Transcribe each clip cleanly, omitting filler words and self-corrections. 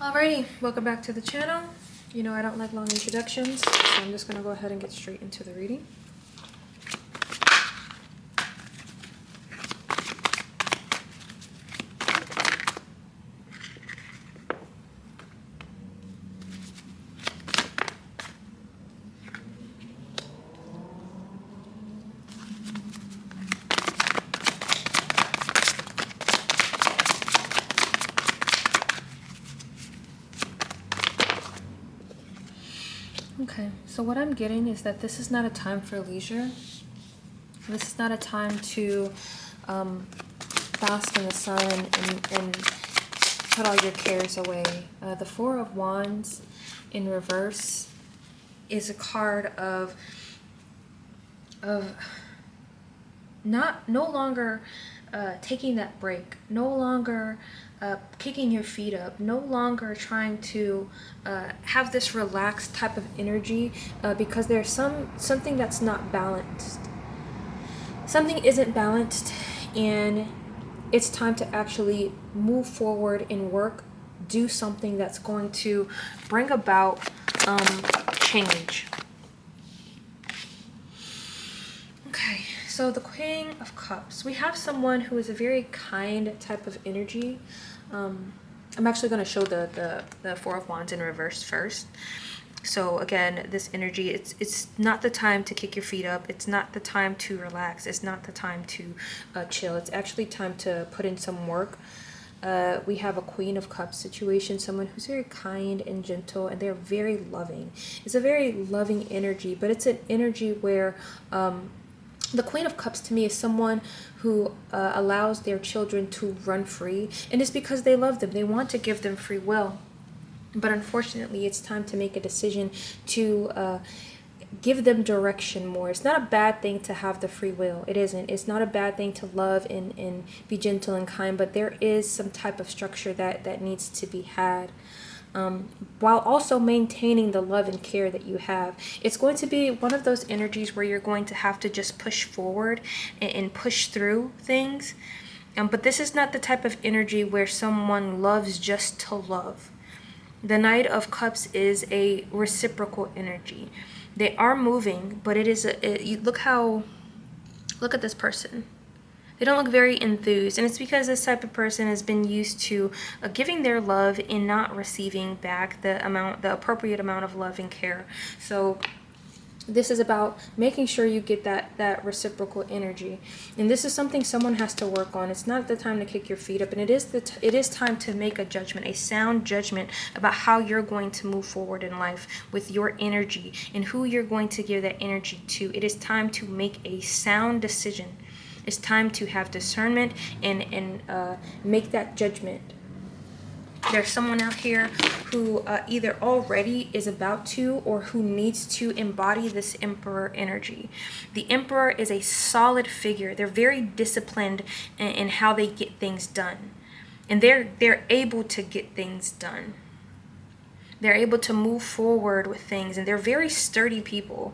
Alrighty, welcome back to the channel. You know I don't like long introductions, so I'm just going to go ahead and get straight into the reading. Okay, so what I'm getting is that this is not a time for leisure. This is not a time to bask in the sun and put all your cares away. The Four of Wands in reverse is a card of no longer taking that break, no longer kicking your feet up, no longer trying to have this relaxed type of energy because there's something that's not balanced. Something isn't balanced, and it's time to actually move forward and work, do something that's going to bring about change. Okay, so the Queen of Cups. We have someone who is a very kind type of energy. I'm actually going to show the Four of Wands in reverse first. So again, this energy, it's not the time to kick your feet up. It's not the time to relax. It's not the time to chill. It's actually time to put in some work. We have a Queen of Cups situation, someone who's very kind and gentle, and they're very loving. It's a very loving energy, but it's an energy where the Queen of Cups to me is someone who allows their children to run free, and it's because they love them. They want to give them free will. But unfortunately, it's time to make a decision to give them direction more. It's not a bad thing to have the free will. It isn't. It's not a bad thing to love and be gentle and kind, but there is some type of structure that needs to be had. While also maintaining the love and care that you have. It's going to be one of those energies where you're going to have to just push forward and push through things. But this is not the type of energy where someone loves just to love. The Knight of Cups is a reciprocal energy. They are moving, but it is look at this person. They don't look very enthused, and it's because this type of person has been used to giving their love and not receiving back the appropriate amount of love and care. So this is about making sure you get that reciprocal energy, and this is something someone has to work on. It's not the time to kick your feet up, and it is time to make a judgment, a sound judgment about how you're going to move forward in life with your energy and who you're going to give that energy to. It is time to make a sound decision. It's time to have discernment and make that judgment. There's someone out here who either already is about to or who needs to embody this Emperor energy. The Emperor is a solid figure. They're very disciplined in how they get things done. And they're able to get things done. They're able to move forward with things, and they're very sturdy people.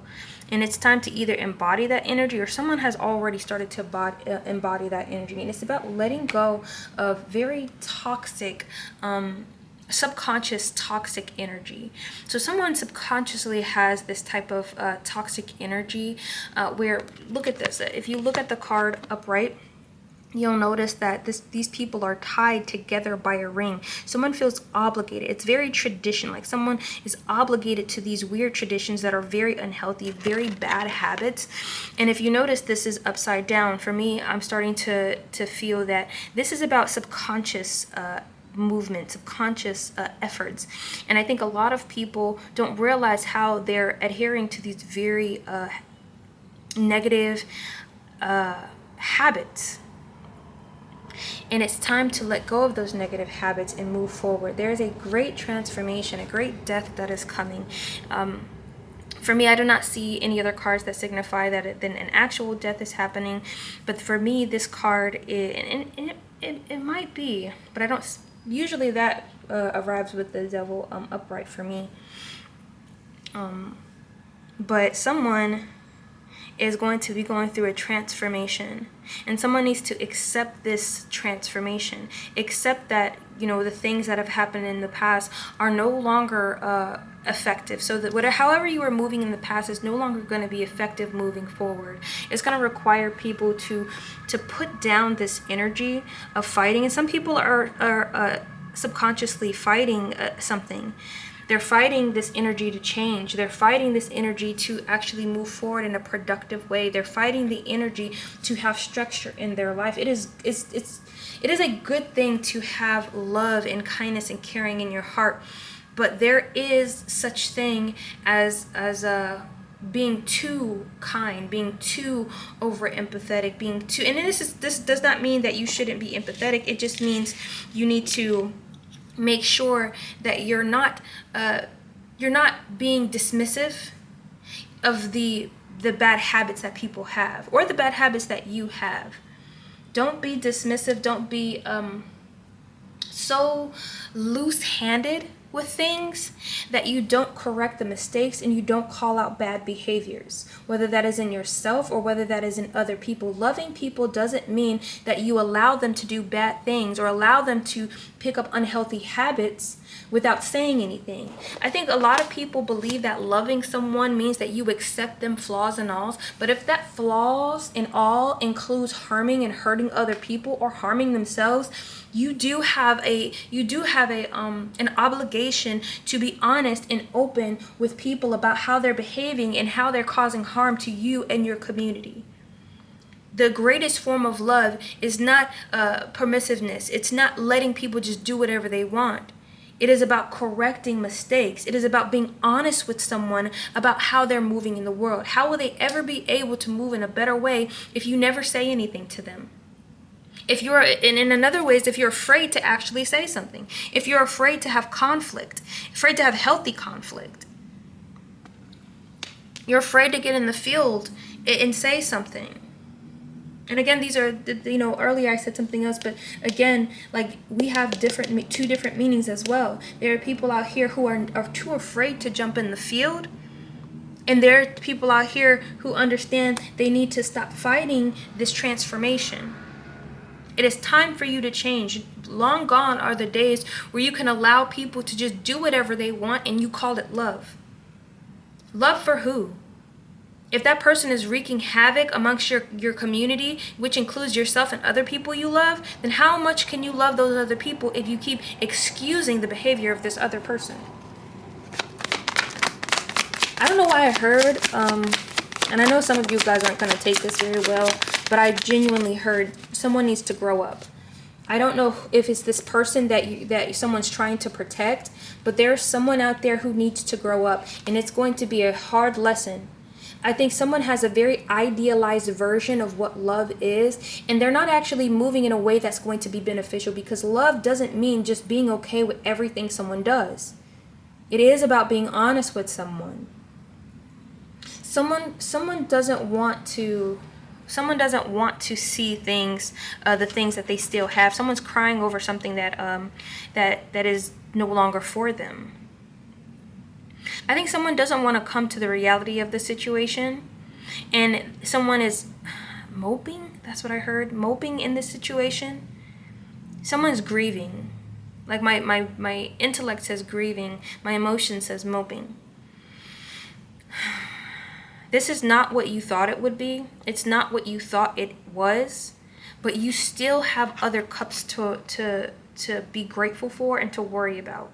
And it's time to either embody that energy, or someone has already started to embody that energy. And it's about letting go of very toxic, subconscious toxic energy. So someone subconsciously has this type of toxic energy where, look at this. If you look at the card upright, you'll notice that these people are tied together by a ring. Someone feels obligated. It's very tradition. Like someone is obligated to these weird traditions that are very unhealthy, very bad habits. And if you notice, this is upside down. For me, I'm starting to feel that this is about subconscious movement, subconscious efforts. And I think a lot of people don't realize how they're adhering to these very negative habits. And it's time to let go of those negative habits and move forward. There is a great transformation, a great death that is coming. For me, I do not see any other cards that signify that then an actual death is happening. But for me, this card, it might be, but I don't. Usually that arrives with the Devil upright for me. But someone is going to be going through a transformation. And someone needs to accept this transformation. Accept that, the things that have happened in the past are no longer effective. So that however you were moving in the past is no longer going to be effective moving forward. It's going to require people to put down this energy of fighting. And some people are subconsciously fighting something. They're fighting this energy to change. They're fighting this energy to actually move forward in a productive way. They're fighting the energy to have structure in their life. It is a good thing to have love and kindness and caring in your heart, but there is such thing as being too kind, being too over empathetic, being too. And this does not mean that you shouldn't be empathetic. It just means you need to make sure that you're not being dismissive of the bad habits that people have, or the bad habits that you have. Don't be dismissive. Don't be so loose-handed with things that you don't correct the mistakes and you don't call out bad behaviors, whether that is in yourself or whether that is in other people. Loving people doesn't mean that you allow them to do bad things or allow them to pick up unhealthy habits without saying anything. I think a lot of people believe that loving someone means that you accept them flaws and all, but if that flaws and all includes harming and hurting other people or harming themselves, you do have an obligation to be honest and open with people about how they're behaving and how they're causing harm to you and your community. The greatest form of love is not permissiveness. It's not letting people just do whatever they want. It is about correcting mistakes. It is about being honest with someone about how they're moving in the world. How will they ever be able to move in a better way if you never say anything to them? If you're, and in another ways, if you're afraid to actually say something, if you're afraid to have conflict, afraid to have healthy conflict, you're afraid to get in the field and say something. And again, these are, earlier I said something else, but again, like we have two different meanings as well. There are people out here who are too afraid to jump in the field. And there are people out here who understand they need to stop fighting this transformation. It is time for you to change. Long gone are the days where you can allow people to just do whatever they want and you call it love. Love for who? If that person is wreaking havoc amongst your community, which includes yourself and other people you love, then how much can you love those other people if you keep excusing the behavior of this other person? I don't know why I heard, and I know some of you guys aren't going to take this very well, but I genuinely heard someone needs to grow up. I don't know if it's this person that someone's trying to protect, but there's someone out there who needs to grow up, and it's going to be a hard lesson. I think someone has a very idealized version of what love is, and they're not actually moving in a way that's going to be beneficial, because love doesn't mean just being okay with everything someone does. It is about being honest with someone. Someone doesn't want to see things, the things that they still have. Someone's crying over something that is no longer for them. I think someone doesn't want to come to the reality of the situation, and someone is moping. That's what I heard. Moping in this situation. Someone's grieving. Like my intellect says grieving. My emotion says moping. This is not what you thought it would be. It's not what you thought it was. But you still have other cups to be grateful for and to worry about.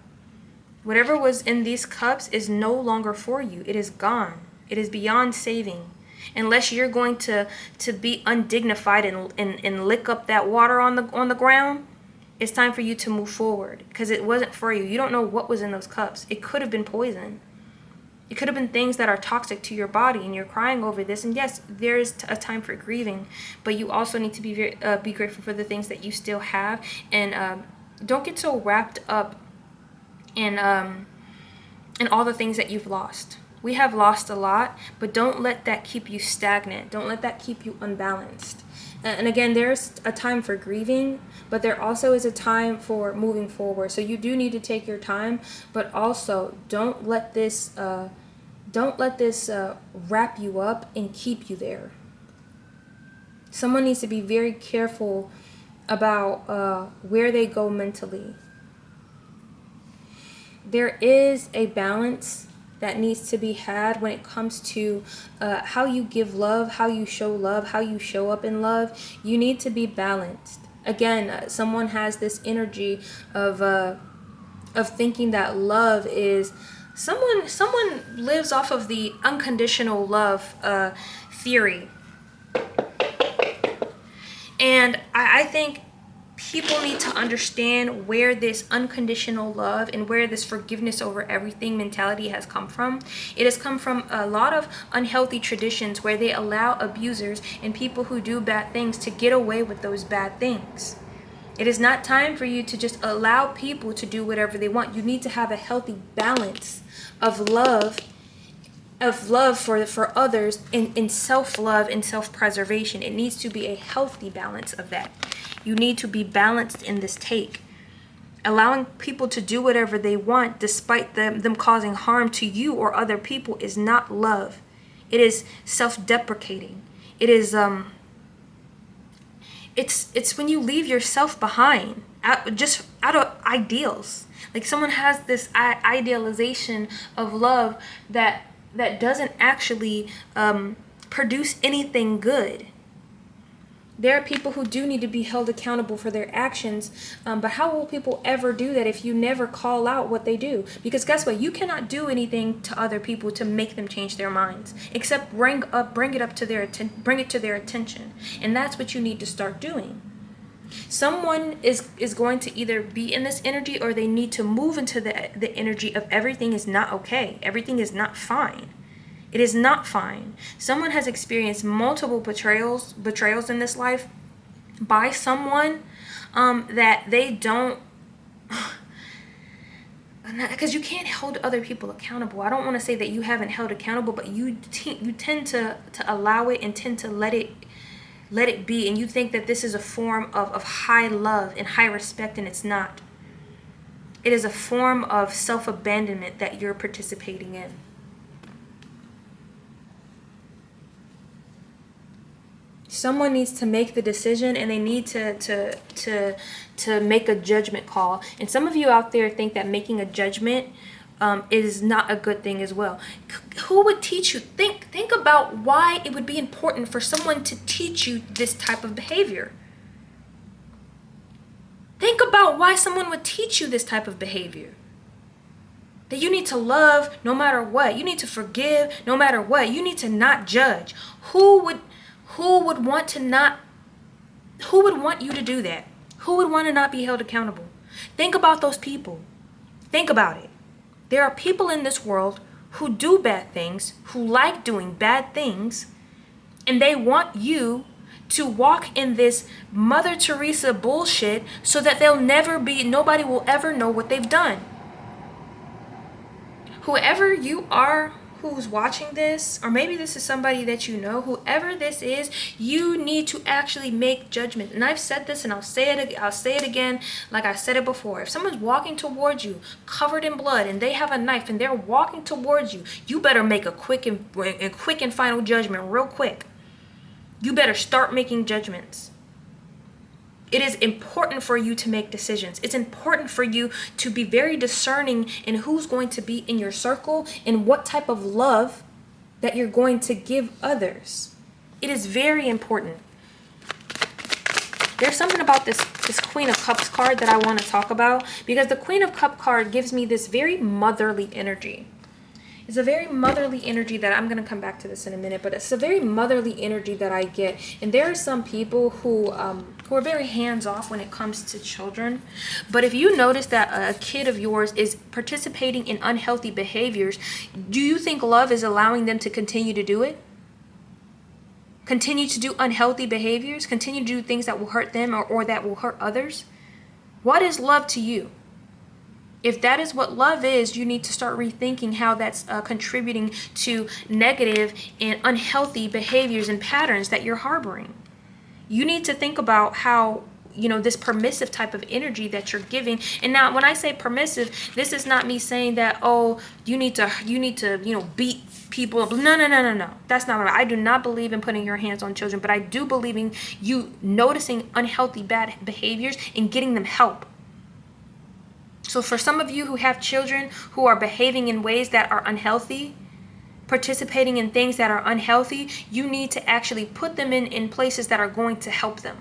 Whatever was in these cups is no longer for you. It is gone. It is beyond saving. Unless you're going to be undignified and lick up that water on the ground, it's time for you to move forward, because it wasn't for you. You don't know what was in those cups. It could have been poison. It could have been things that are toxic to your body, and you're crying over this. And yes, there is a time for grieving, but you also need to be grateful for the things that you still have, and don't get so wrapped up in all the things that you've lost. We have lost a lot, but don't let that keep you stagnant. Don't let that keep you unbalanced. And again, there's a time for grieving, but there also is a time for moving forward. So you do need to take your time, but also don't let this Don't let this wrap you up and keep you there. Someone needs to be very careful about where they go mentally. There is a balance that needs to be had when it comes to how you give love, how you show love, how you show up in love. You need to be balanced. Again, someone has this energy of thinking that love is someone lives off of the unconditional love theory. And I think people need to understand where this unconditional love and where this forgiveness over everything mentality has come from. It has come from a lot of unhealthy traditions where they allow abusers and people who do bad things to get away with those bad things. It is not time for you to just allow people to do whatever they want. You need to have a healthy balance of love for others in self-love and self-preservation. It needs to be a healthy balance of that. You need to be balanced in this take. Allowing people to do whatever they want despite them causing harm to you or other people is not love. It is self-deprecating. It is it's when you leave yourself behind just out of ideals. Like someone has this idealization of love that doesn't actually produce anything good. There are people who do need to be held accountable for their actions, but how will people ever do that if you never call out what they do? Because guess what? You cannot do anything to other people to make them change their minds, except bring it to their attention, and that's what you need to start doing. Someone is going to either be in this energy or they need to move into the energy of everything is not okay. Everything is not fine. It is not fine. Someone has experienced multiple betrayals in this life by someone that they don't, because you can't hold other people accountable. I don't want to say that you haven't held accountable, but you tend to allow it and tend to let it be, and you think that this is a form of high love and high respect, and it's not. It is a form of self-abandonment that you're participating in. Someone needs to make the decision, and they need to make a judgment call. And some of you out there think that making a judgment is not a good thing as well. Who would teach you? Think about why it would be important for someone to teach you this type of behavior. Think about why someone would teach you this type of behavior. That you need to love no matter what. You need to forgive no matter what. You need to not judge. Who would want you to do that? Who would want to not be held accountable? Think about those people. Think about it. There are people in this world who do bad things, who like doing bad things, and they want you to walk in this Mother Teresa bullshit so that nobody will ever know what they've done. Whoever you are who's watching this, or maybe this is somebody that you know, whoever this is, you need to actually make judgment. And I've said this, and I'll say it again like I said it before. If someone's walking towards you covered in blood and they have a knife and they're walking towards you, you better make a quick and final judgment real quick. You better start making judgments. It is important for you to make decisions. It's important for you to be very discerning in who's going to be in your circle and what type of love that you're going to give others. It is very important. There's something about this Queen of Cups card that I want to talk about, because the Queen of Cups card gives me this very motherly energy. It's a very motherly energy that I'm going to come back to this in a minute, but it's a very motherly energy that I get. And there are some people who are very hands-off when it comes to children. But if you notice that a kid of yours is participating in unhealthy behaviors, do you think love is allowing them to continue to do it? Continue to do unhealthy behaviors? Continue to do things that will hurt them or that will hurt others? What is love to you? If that is what love is, you need to start rethinking how that's contributing to negative and unhealthy behaviors and patterns that you're harboring. You need to think about how, this permissive type of energy that you're giving. And now when I say permissive, this is not me saying that, you need to beat people. No. That's not what I do not believe in putting your hands on children, but I do believe in you noticing unhealthy, bad behaviors and getting them help. So for some of you who have children who are behaving in ways that are unhealthy, participating in things that are unhealthy, you need to actually put them in places that are going to help them.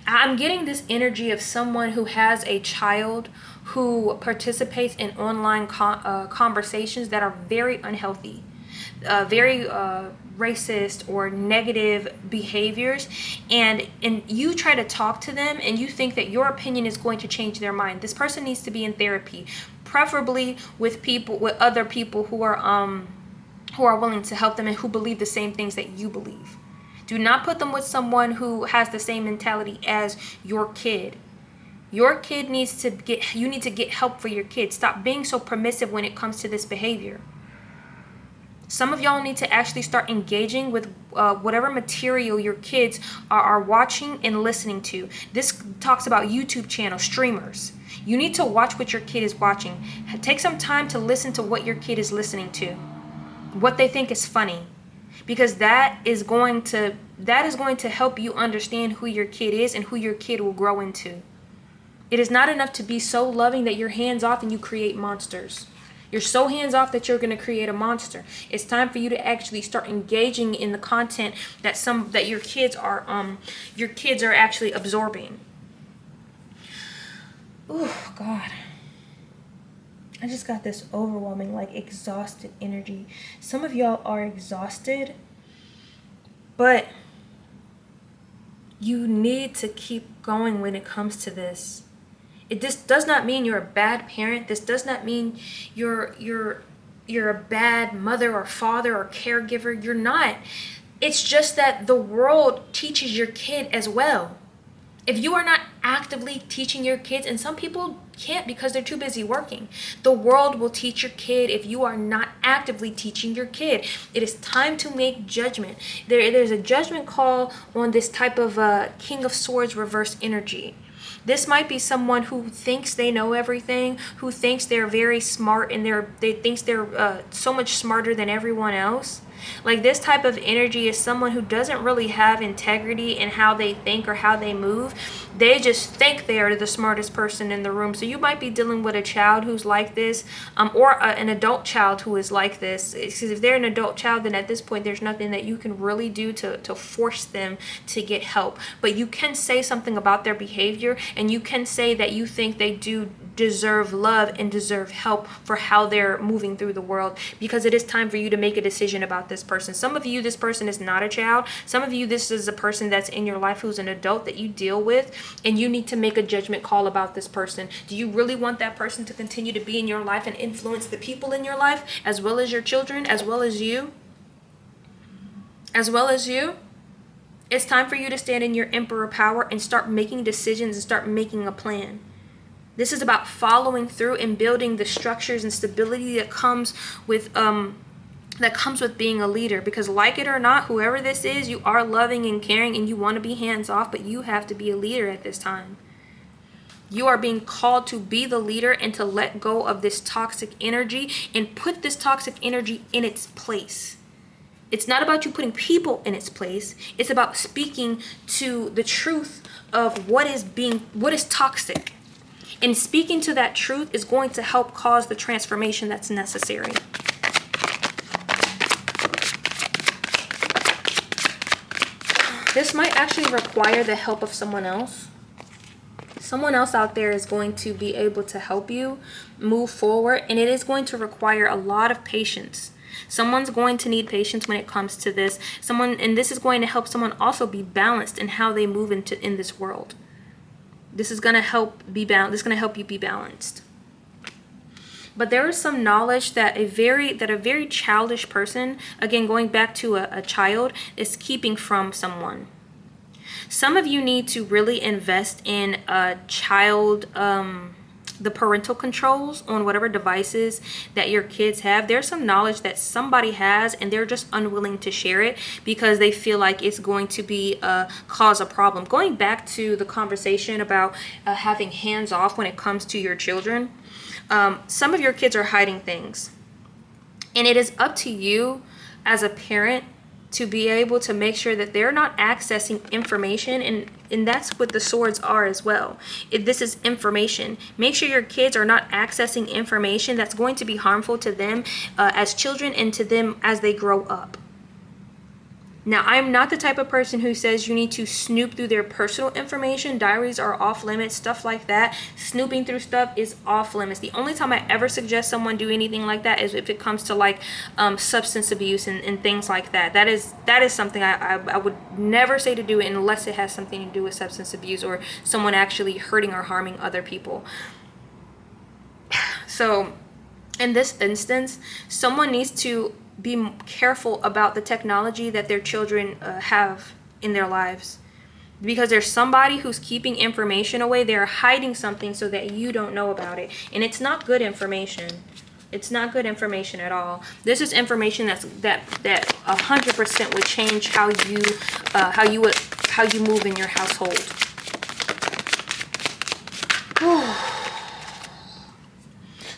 I'm getting this energy of someone who has a child who participates in online conversations that are very unhealthy, very racist or negative behaviors, and you try to talk to them and you think that your opinion is going to change their mind. This person needs to be in therapy, preferably with other people who are willing to help them and who believe the same things that you believe. Do not put them with someone who has the same mentality as your kid. Your kid you need to get help for your kid. Stop being so permissive when it comes to this behavior. Some of y'all need to actually start engaging with whatever material your kids are watching and listening to. This talks about YouTube channel streamers. You need to watch what your kid is watching. Take some time to listen to what your kid is listening to, what they think is funny. Because that is going to help you understand who your kid is and who your kid will grow into. It is not enough to be so loving that you're hands off and you create monsters. You're so hands off that you're going to create a monster. It's time for you to actually start engaging in the content that your kids are actually absorbing. Oh God. I just got this overwhelming, exhausted energy. Some of y'all are exhausted, but you need to keep going when it comes to this. This does not mean you're a bad parent. This does not mean you're a bad mother or father or caregiver. You're not. It's just that the world teaches your kid as well. If you are not actively teaching your kids, and some people can't because they're too busy working, the world will teach your kid if you are not actively teaching your kid. It is time to make judgment. There's a judgment call on this type of King of Swords reverse energy. This might be someone who thinks they know everything, who thinks they're very smart, and they're so much smarter than everyone else. Like, this type of energy is someone who doesn't really have integrity in how they think or how they move. They just think they are the smartest person in the room. So you might be dealing with a child who's like this, or an adult child who is like this. Because if they're an adult child, then at this point there's nothing that you can really do to force them to get help. But you can say something about their behavior, and you can say that you think they do deserve love and deserve help for how they're moving through the world, because it is time for you to make a decision about this person. Some of you, this person is not a child. Some of you, this is a person that's in your life who's an adult that you deal with, and you need to make a judgment call about this person. Do you really want that person to continue to be in your life and influence the people in your life, as well as your children, as well as you? It's time for you to stand in your emperor power and start making decisions and start making a plan. This is about following through and building the structures and stability that comes with being a leader. Because, like it or not, whoever this is, you are loving and caring and you want to be hands off, but you have to be a leader at this time. You are being called to be the leader and to let go of this toxic energy and put this toxic energy in its place. It's not about you putting people in its place. It's about speaking to the truth of what is toxic. And speaking to that truth is going to help cause the transformation that's necessary. This might actually require the help of someone else. Someone else out there is going to be able to help you move forward, and it is going to require a lot of patience. Someone's going to need patience when it comes to this. And this is going to help someone also be balanced in how they move in this world. This is going to help you be balanced. But there is some knowledge that a very childish person, again going back to a child, is keeping from someone. Some of you need to really invest in the parental controls on whatever devices that your kids have. There's some knowledge that somebody has and they're just unwilling to share it because they feel like it's going to be cause a problem. Going back to the conversation about having hands off when it comes to your children, some of your kids are hiding things. And it is up to you as a parent to be able to make sure that they're not accessing information, and that's what the swords are as well. This is information. Make sure your kids are not accessing information that's going to be harmful to them as children and to them as they grow up. Now, I'm not the type of person who says you need to snoop through their personal information. Diaries are off limits, stuff like that. Snooping through stuff is off limits. The only time I ever suggest someone do anything like that is if it comes to like substance abuse and things like that. That is something I would never say to do unless it has something to do with substance abuse or someone actually hurting or harming other people. So in this instance, someone needs to be careful about the technology that their children have in their lives, because there's somebody who's keeping information away. They're hiding something so that you don't know about it, and it's not good information. It's not good information at all. This is information that 100% would change how you move in your household.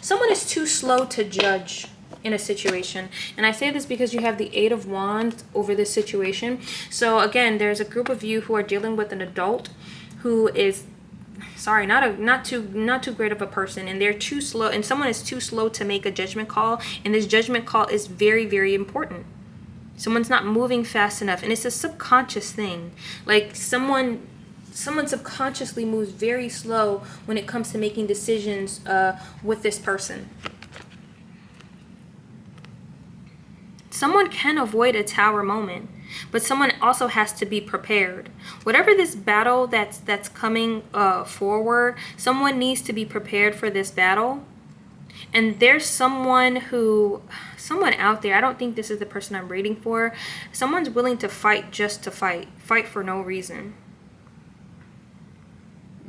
Someone is too slow to judge in a situation, and I say this because you have the 8 of Wands over this situation. So again, there's a group of you who are dealing with an adult who is not too great of a person, and they're too slow, and someone is too slow to make a judgment call, and this judgment call is very, very important. Someone's not moving fast enough, and it's a subconscious thing. Like someone subconsciously moves very slow when it comes to making decisions with this person. Someone can avoid a tower moment, but someone also has to be prepared. Whatever this battle that's coming forward, someone needs to be prepared for this battle. And there's someone out there, I don't think this is the person I'm reading for. Someone's willing to fight just to fight for no reason.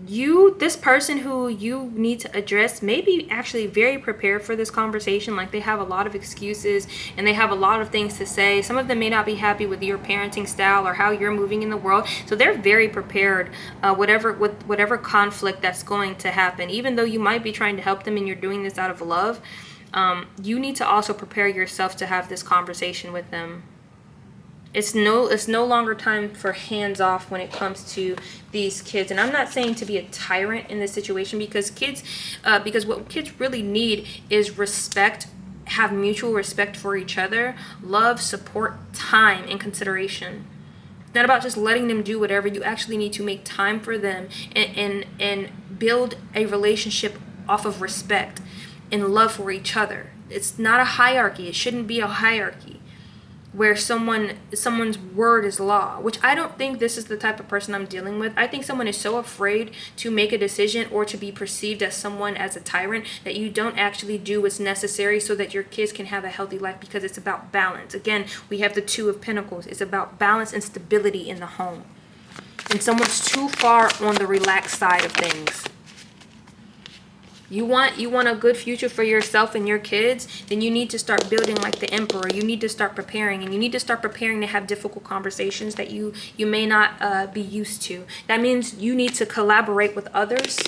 This person who you need to address may be actually very prepared for this conversation. Like, they have a lot of excuses and they have a lot of things to say. Some of them may not be happy with your parenting style or how you're moving in the world, so they're very prepared with whatever conflict that's going to happen. Even though you might be trying to help them and you're doing this out of love, you need to also prepare yourself to have this conversation with them. It's no longer time for hands off when it comes to these kids. And I'm not saying to be a tyrant in this situation, because what kids really need is respect, have mutual respect for each other, love, support, time, and consideration. It's not about just letting them do whatever. You actually need to make time for them and build a relationship off of respect and love for each other. It's not a hierarchy. It shouldn't be a hierarchy where someone's word is law, which I don't think this is the type of person I'm dealing with. I think someone is so afraid to make a decision or to be perceived as someone as a tyrant that you don't actually do what's necessary so that your kids can have a healthy life, because it's about balance. Again, we have the 2 of Pentacles. It's about balance and stability in the home. And someone's too far on the relaxed side of things. You want a good future for yourself and your kids, then you need to start building like the emperor. You need to start preparing, and you need to start preparing to have difficult conversations that you may not be used to. That means you need to collaborate with others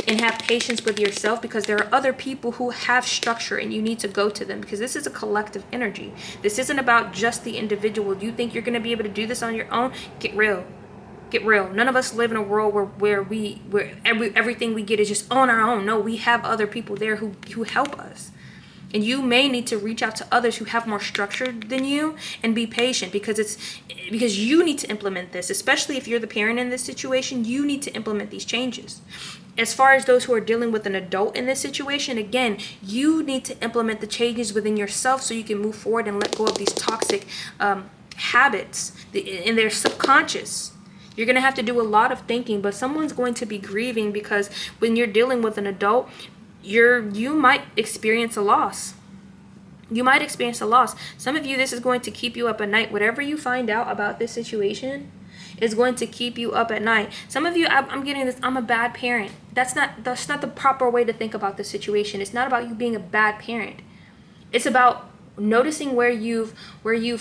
and have patience with yourself, because there are other people who have structure and you need to go to them, because this is a collective energy. This isn't about just the individual. You think you're going to be able to do this on your own? Get real. Get real. None of us live in a world where everything we get is just on our own. No, we have other people there who help us. And you may need to reach out to others who have more structure than you, and be patient, because you need to implement this. Especially if you're the parent in this situation, you need to implement these changes. As far as those who are dealing with an adult in this situation, again, you need to implement the changes within yourself so you can move forward and let go of these toxic habits in their subconscious. You're going to have to do a lot of thinking, but someone's going to be grieving, because when you're dealing with an adult, you might experience a loss. You might experience a loss. Some of you, this is going to keep you up at night. Whatever you find out about this situation is going to keep you up at night. Some of you, I'm getting this, I'm a bad parent. That's not the proper way to think about the situation. It's not about you being a bad parent. It's about noticing where you've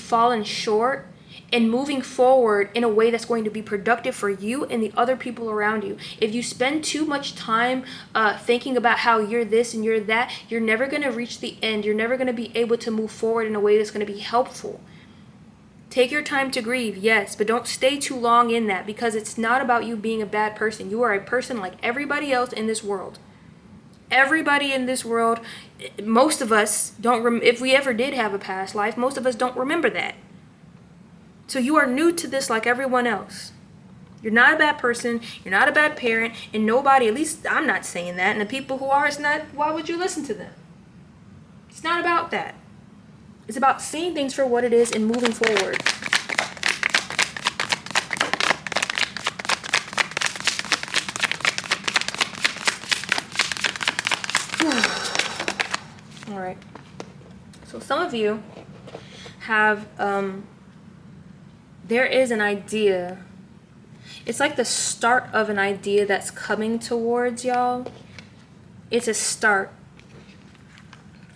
fallen short and moving forward in a way that's going to be productive for you and the other people around you. If you spend too much time thinking about how you're this and you're that, you're never going to reach the end. You're never going to be able to move forward in a way that's going to be helpful. Take your time to grieve, yes, but don't stay too long in that, because it's not about you being a bad person. You are a person like everybody else in this world. Everybody in this world, most of us don't, if we ever did have a past life, most of us don't remember that. So you are new to this like everyone else. You're not a bad person, you're not a bad parent, and nobody, at least I'm not saying that, and the people who are, it's not, why would you listen to them? It's not about that. It's about seeing things for what it is and moving forward. All right. So some of you have, there is an idea. It's like the start of an idea that's coming towards y'all. It's a start.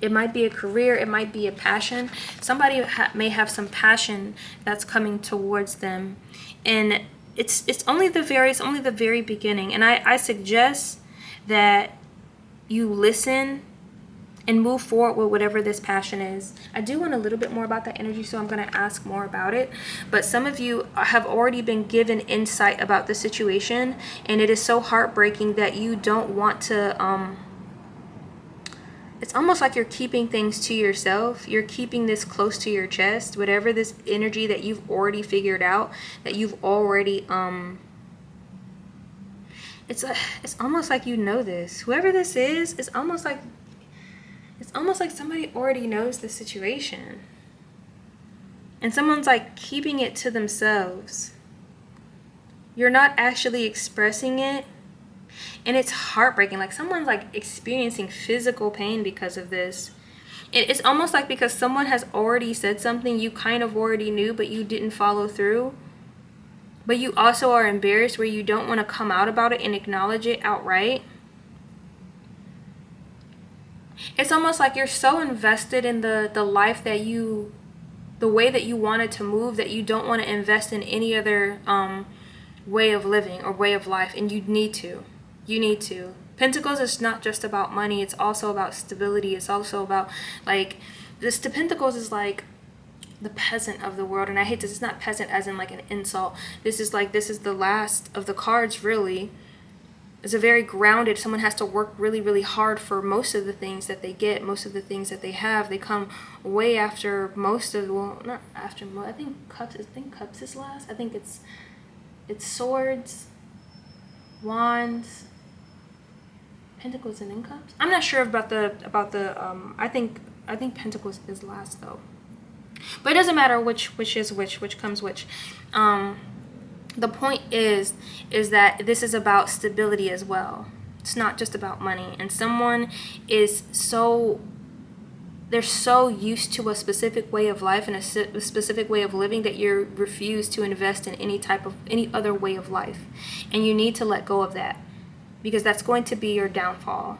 It might be a career, it might be a passion. Somebody may have some passion that's coming towards them, and it's only the very beginning. And I suggest that you listen and move forward with whatever this passion is. I do want a little bit more about that energy, so I'm going to ask more about it. But some of you have already been given insight about the situation, and it is so heartbreaking that you don't want to it's almost like you're keeping things to yourself. You're keeping this close to your chest. Whatever this energy that you've already figured out, that you've already it's almost like you know this. Whoever this is, it's almost like somebody already knows the situation. And someone's like keeping it to themselves. You're not actually expressing it. And it's heartbreaking. Like someone's like experiencing physical pain because of this. It's almost like because someone has already said something you kind of already knew, but you didn't follow through. But you also are embarrassed where you don't want to come out about it and acknowledge it outright. It's almost like you're so invested in the life that you, the way that you wanted to move, that you don't want to invest in any other way of living or way of life. And you need to. You need to. Pentacles is not just about money. It's also about stability. It's also about like this. The Pentacles is like the peasant of the world. And I hate this. It's not peasant as in like an insult. This is the last of the cards really. It's a very grounded. Someone has to work really, really hard for most of the things that they get. Most of the things that they have. They come way after most of, well, not after, I think Cups is last. I think it's Swords, Wands, Pentacles, and then Cups. I'm not sure about the I think Pentacles is last though. But it doesn't matter which is which comes which. The point is that this is about stability as well. It's not just about money. And someone is they're so used to a specific way of life and a specific way of living that you refuse to invest in any other way of life. And you need to let go of that, because that's going to be your downfall.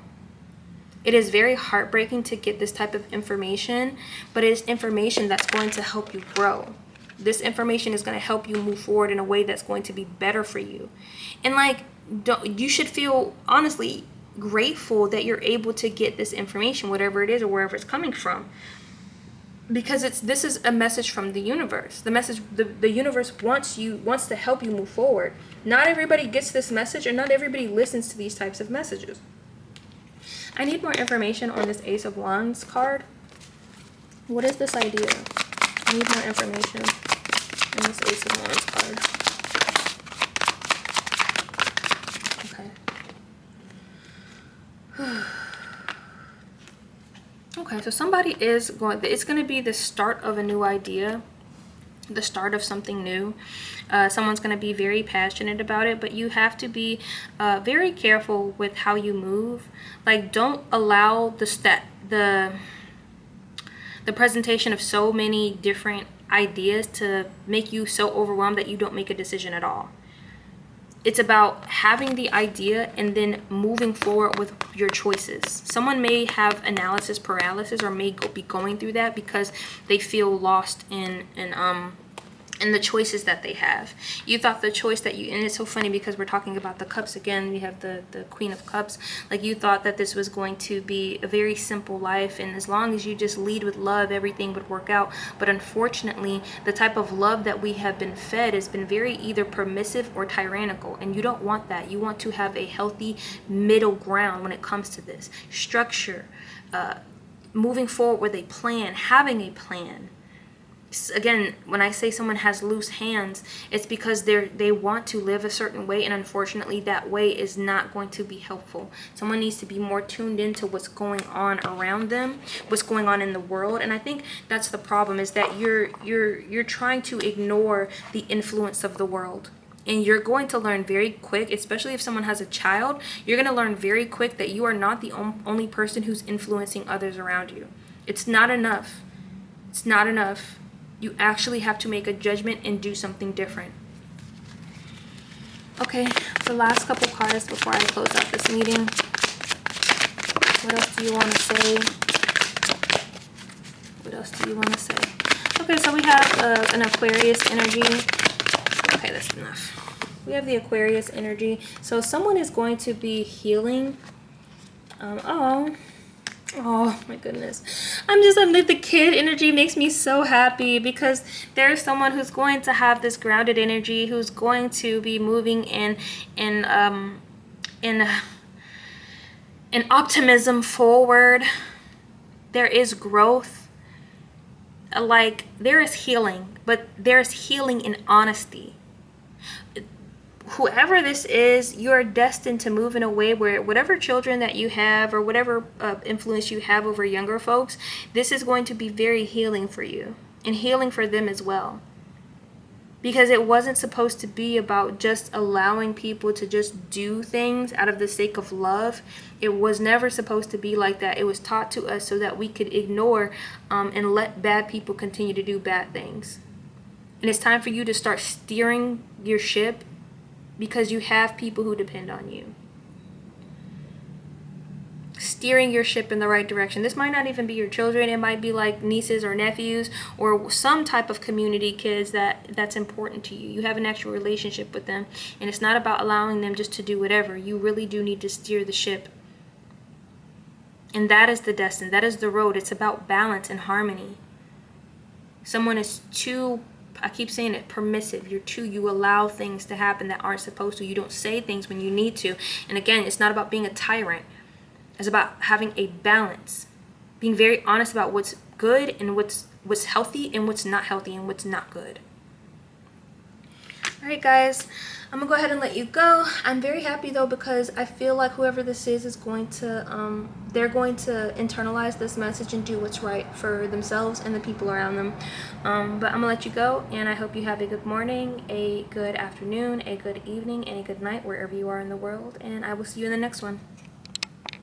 It is very heartbreaking to get this type of information, but it is information that's going to help you grow. This information is going to help you move forward in a way that's going to be better for you. And like, you should feel honestly grateful that you're able to get this information, whatever it is or wherever it's coming from, because this is a message from the universe. The universe wants to help you move forward. Not everybody gets this message, and not everybody listens to these types of messages. I need more information on this Ace of Wands card. What is this idea? I need more information on this Ace of Wands card. Okay, so somebody is it's going to be the start of a new idea, the start of something new. Someone's going to be very passionate about it, but you have to be very careful with how you move. Like, don't allow the presentation of so many different ideas to make you so overwhelmed that you don't make a decision at all. It's about having the idea and then moving forward with your choices. Someone may have analysis paralysis or may be going through that because they feel lost in and the choices that they have. You thought the choice that you, and it's so funny because we're talking about the cups again, we have the Queen of Cups. Like, you thought that this was going to be a very simple life, and as long as you just lead with love, everything would work out. But unfortunately, the type of love that we have been fed has been very either permissive or tyrannical, and you don't want that. You want to have a healthy middle ground when it comes to this. Structure, moving forward with a plan, having a plan. Again, when I say someone has loose hands, it's because they want to live a certain way, and unfortunately that way is not going to be helpful. Someone needs to be more tuned into what's going on around them, what's going on in the world. And I think that's the problem, is that you're trying to ignore the influence of the world. And you're going to learn very quick, especially if someone has a child, you're going to learn very quick that you are not the only person who's influencing others around you. It's not enough. It's not enough. You actually have to make a judgment and do something different. Okay, the last couple cards before I close out this meeting. What else do you want to say? What else do you want to say? Okay, so we have an Aquarius energy. Okay, that's enough. We have the Aquarius energy. So someone is going to be healing. Oh my goodness. I'm the kid energy makes me so happy, because there's someone who's going to have this grounded energy, who's going to be moving in optimism forward. There is growth. Like, there is healing, but there's healing in honesty. Whoever this is, you're destined to move in a way where whatever children that you have, or whatever influence you have over younger folks, this is going to be very healing for you, and healing for them as well. Because it wasn't supposed to be about just allowing people to just do things out of the sake of love. It was never supposed to be like that. It was taught to us so that we could ignore and let bad people continue to do bad things. And it's time for you to start steering your ship, because you have people who depend on you. Steering your ship in the right direction. This might not even be your children. It might be like nieces or nephews, or some type of community kids that's important to you. You have an actual relationship with them, and it's not about allowing them just to do whatever. You really do need to steer the ship. And that is the destiny. That is the road. It's about balance and harmony. Someone is too, I keep saying it, permissive. You allow things to happen that aren't supposed to. You don't say things when you need to. And again, it's not about being a tyrant. It's about having a balance. Being very honest about what's good and what's healthy and what's not healthy and what's not good. All right, guys, I'm gonna go ahead and let you go. I'm very happy though, because I feel like whoever this is going to, they're going to internalize this message and do what's right for themselves and the people around them. But I'm gonna let you go, and I hope you have a good morning, a good afternoon, a good evening, and a good night wherever you are in the world. And I will see you in the next one.